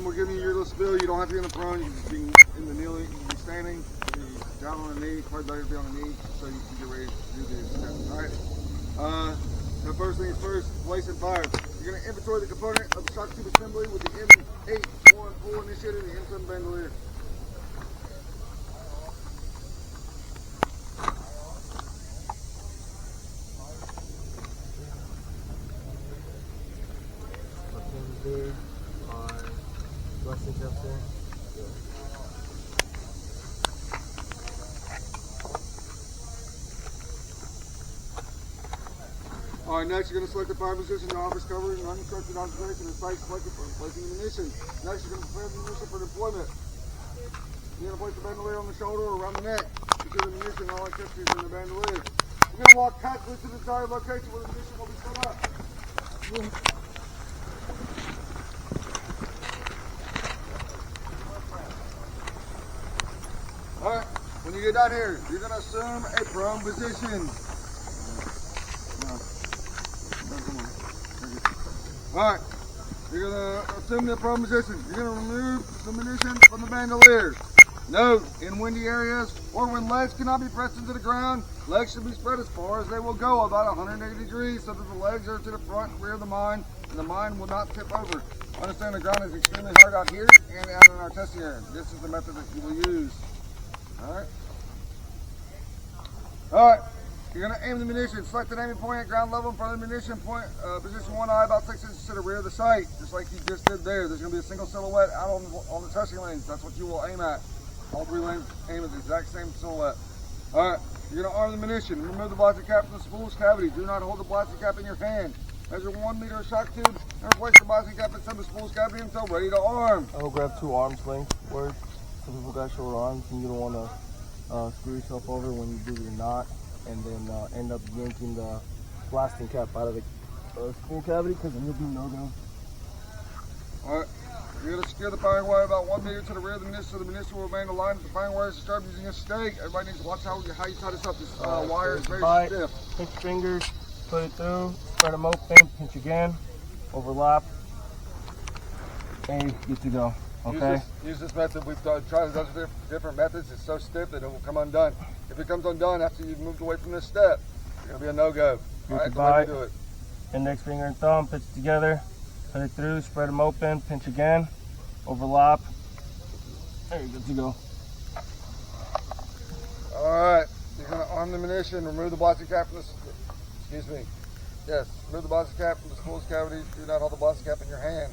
and we're giving you your little spill. You don't have to be in the front. You can just be in the kneeling. You can be standing. You can be down on the knee. Probably better to be on the knee so you can get ready to do this. All right. The first thing is first, place and fire. You're going to inventory the component of the shock tube assembly with the M814 initiator and the M7 bandolier. Alright, next you're going to select the fire position, the office cover, and uninstructed observation and site selected for placing the munition. Next you're going to prepare the munition for deployment. You're going to place the bandolier on the shoulder or around the neck. Secure the munition and all accessories in the bandolier. You're going to walk tactically to the desired location where the munition will be set up. Alright, when you get down here, you're going to assume a prone position. Alright, you're going to assume the prone position. You're going to remove the munition from the bandolier. Note, in windy areas or when legs cannot be pressed into the ground, legs should be spread as far as they will go, about 180 degrees, so that the legs are to the front and rear of the mine, and the mine will not tip over. Understand the ground is extremely hard out here and out in our testing area. This is the method that you will use. Alright. Alright. You're going to aim the munition. Select an aiming point at ground level in front of the munition point. Position one eye about 6 inches to the rear of the sight, just like you just did there. There's going to be a single silhouette out on the testing lanes. That's what you will aim at. All 3 lanes aim at the exact same silhouette. Alright, you're going to arm the munition. Remove the blasting cap from the spool's cavity. Do not hold the blasting cap in your hand. Measure 1 meter of shock tube and replace the blasting cap inside the spool's cavity until ready to arm. I will grab 2 arms length words. Some people got short arms and you don't want to screw yourself over when you do your knot and then end up yanking the blasting cap out of the spool cavity, because then you'll be no-go. Alright, you're going to secure the firing wire about 1 meter to the rear of the munition so the munition will remain aligned with the firing wire is sharp using a stake. Everybody needs to watch how you tie this up. This wire is very stiff. Pinch your fingers, put it through, spread them open, pinch again, overlap, and good to go. Okay. Use this method. We've tried a dozen different methods. It's so stiff that it will come undone. If it comes undone after you've moved away from this step, it's going to be a no-go. All right, so let me do it. Index finger and thumb, pinch together, put it through, spread them open, pinch again, overlap. There, you're good to go. All right, you're going to arm the munition, remove the blasting cap from this. Excuse me. Yes, remove the blasting cap from the spool's cavity. Do not hold the blasting cap in your hand.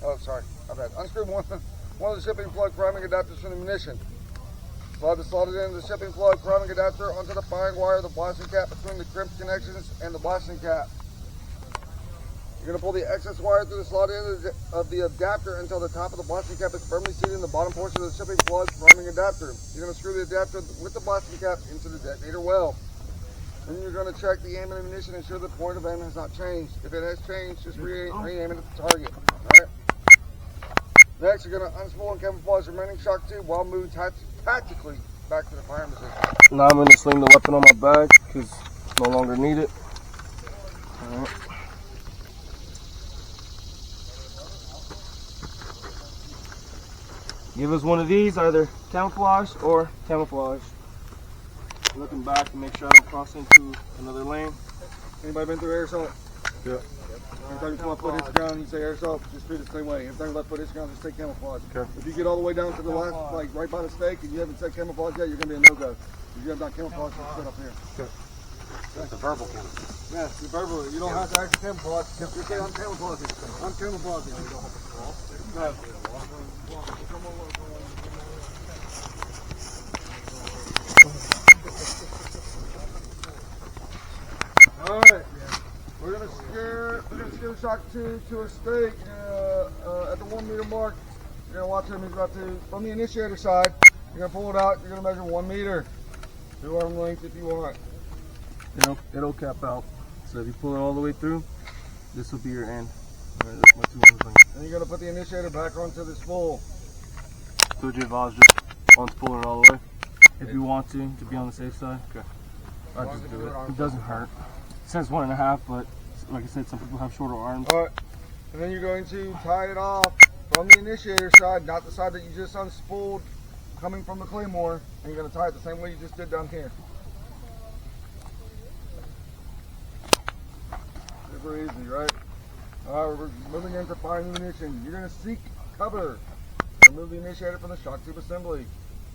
Oh, sorry, my bad. Unscrew one of the shipping plug priming adapters from the munition. Slide the slotted end of the shipping plug priming adapter onto the firing wire of the blasting cap between the crimped connections and the blasting cap. You're going to pull the excess wire through the slotted end of the adapter until the top of the blasting cap is firmly seated in the bottom portion of the shipping plug priming adapter. You're going to screw the adapter with the blasting cap into the detonator well. Then you're going to check the aim of the ammunition and ensure the point of aim has not changed. If it has changed, just re-aim it at the target. All right. Next, you're going to unspool and camouflage the remaining shock tube while moving tactically back to the firing position. Now I'm going to sling the weapon on my back because it's no longer needed. All right. Give us one of these, either camouflage or camouflage. Looking back to make sure I don't cross into another lane. Anybody been through air assault? Yeah. Every time you come up foot hits the ground, you say air assault, just treat it the same way. Every time you left foot hits the ground, just say camouflage. Okay. If you get all the way down to the last, like right by the stake, and you haven't said camouflage yet, you're going to be a no-go. If you have not camouflage, just sit up here. Okay. That's a verbal camouflage. Yeah, it's verbal. You don't have to actually camouflage. Just say I'm camouflaging. I'm camouflaging. No. Alright, we're gonna secure the shock tube to a stake at the 1 meter mark. You're gonna watch him. He's about to, from the initiator side, you're gonna pull it out. You're gonna measure 1 meter, 2 arm lengths if you want. It'll cap out. So if you pull it all the way through, this will be your end. All right, that's my 2 arms length. And you're gonna put the initiator back onto the spool. So you advise just unspooling it all the way if you want to be on the safe side. Okay. I just do it. It doesn't hurt. It says 1.5, but like I said, some people have shorter arms. Alright, and then you're going to tie it off from the initiator side, not the side that you just unspooled coming from the Claymore, and you're going to tie it the same way you just did down here. Super easy, right? Alright, we're moving into firing the munition. You're going to seek cover. Remove the initiator from the shock tube assembly.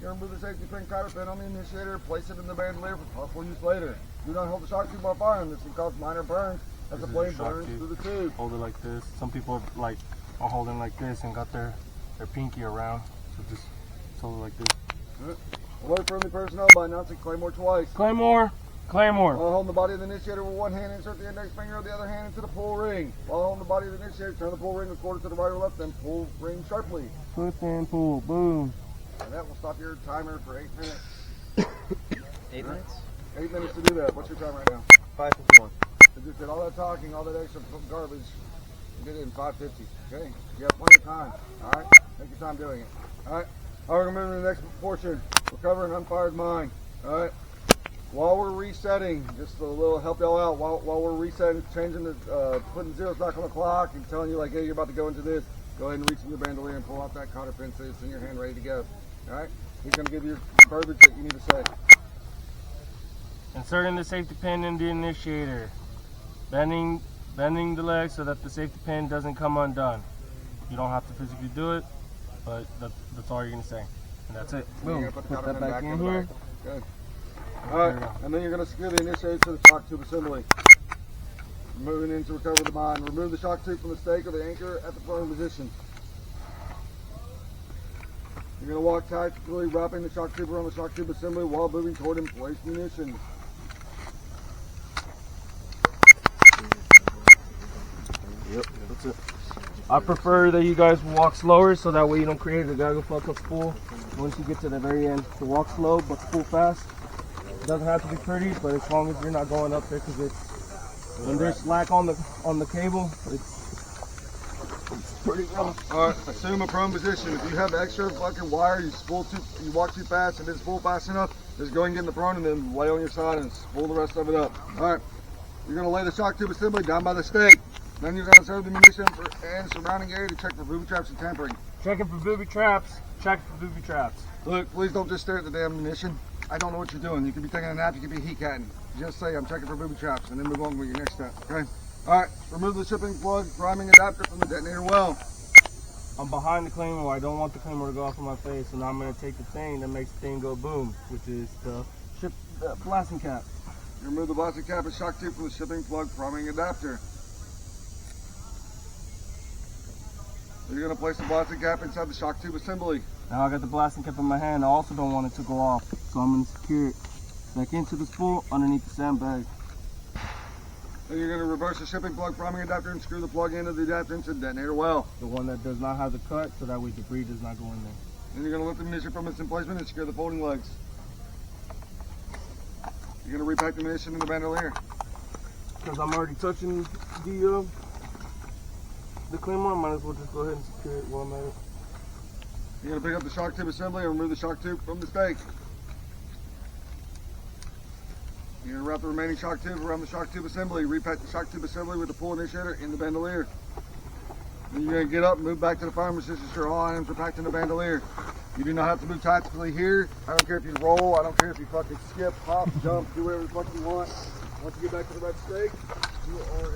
You're going to remove the safety pin cotter pin on the initiator, place it in the bandolier for possible use later. Do not hold the shock tube while firing. This can cause minor burns as the flame burns through the tube. Hold it like this. Some people like are holding like this and got their pinky around. So just hold it like this. Alert friendly personnel by announcing Claymore twice. Claymore! Claymore! While holding the body of the initiator with one hand, insert the index finger of the other hand into the pull ring. While holding the body of the initiator, turn the pull ring a quarter to the right or left, then pull ring sharply. Push and pull. Boom. And that will stop your timer for 8 minutes. 8 minutes? 8 minutes to do that. What's your time right now? 5:51. So just did all that talking, all that extra garbage, you did it in 5:50. Okay? You have plenty of time. Alright? Take your time doing it. Alright? Alright, we're moving to the next portion. Recover an unfired mine. Alright? While we're resetting, just a little help y'all out, while we're resetting, changing the, putting zeros back on the clock and telling you like, hey, you're about to go into this, go ahead and reach in your bandolier and pull out that cotter pin so it's in your hand ready to go. Alright? He's going to give you verbiage that you need to say. Inserting the safety pin in the initiator. Bending the leg so that the safety pin doesn't come undone. You don't have to physically do it, but that's all you're going to say. And that's it. Boom. Boom. Put Put that back in here. Good. Alright, and then you're going to secure the initiator to the shock tube assembly. Moving in to recover the mine. Remove the shock tube from the stake or the anchor at the prone position. You're going to walk tactically, wrapping the shock tube around the shock tube assembly while moving toward and place munitions. Yep, that's it. I prefer that you guys walk slower so that way you don't create a gaggle fuck up spool. Once you get to the very end, so walk slow but spool fast. It doesn't have to be pretty, but as long as you're not going up there, because it's when there's slack on the cable, it's pretty rough. Alright, assume a prone position. If you have extra fucking wire, you walk too fast and didn't spool fast enough, just go and get in the prone and then lay on your side and spool the rest of it up. Alright, you're going to lay the shock tube assembly down by the stake. Then you're going to serve the munition and surrounding area to check for booby traps and tampering. Checking for booby traps. Check for booby traps. Look, please don't just stare at the damn munition. I don't know what you're doing. You could be taking a nap, you could be heat-catting. Just say, I'm checking for booby traps, and then move on with your next step, okay? Alright, remove the shipping plug, priming adapter from the detonator well. I'm behind the Claymore. I don't want the Claymore to go off of my face, so now I'm going to take the thing that makes the thing go boom, which is the blasting cap. You remove the blasting cap and shock tube from the shipping plug, priming adapter. You're going to place the blasting cap inside the shock tube assembly. Now I got the blasting cap in my hand. I also don't want it to go off, so I'm going to secure it back into the spool underneath the sandbag. Then you're going to reverse the shipping plug priming adapter and screw the plug into the adapter into the detonator well. The one that does not have the cut, so that way debris does not go in there. Then you're going to lift the munition from its emplacement and secure the folding legs. You're going to repack the munition in the bandolier. Because I'm already touching the Claymore, I might as well just go ahead and secure it while I'm at it. You're going to pick up the shock tube assembly and remove the shock tube from the stake. You're going to wrap the remaining shock tube around the shock tube assembly. Repack the shock tube assembly with the pull initiator in the bandolier. Then you're going to get up and move back to the firing position so all items are packed in the bandolier. You do not have to move tactically here. I don't care if you roll. I don't care if you fucking skip, hop, jump, do whatever the fuck you want. Once you get back to the red stake, you are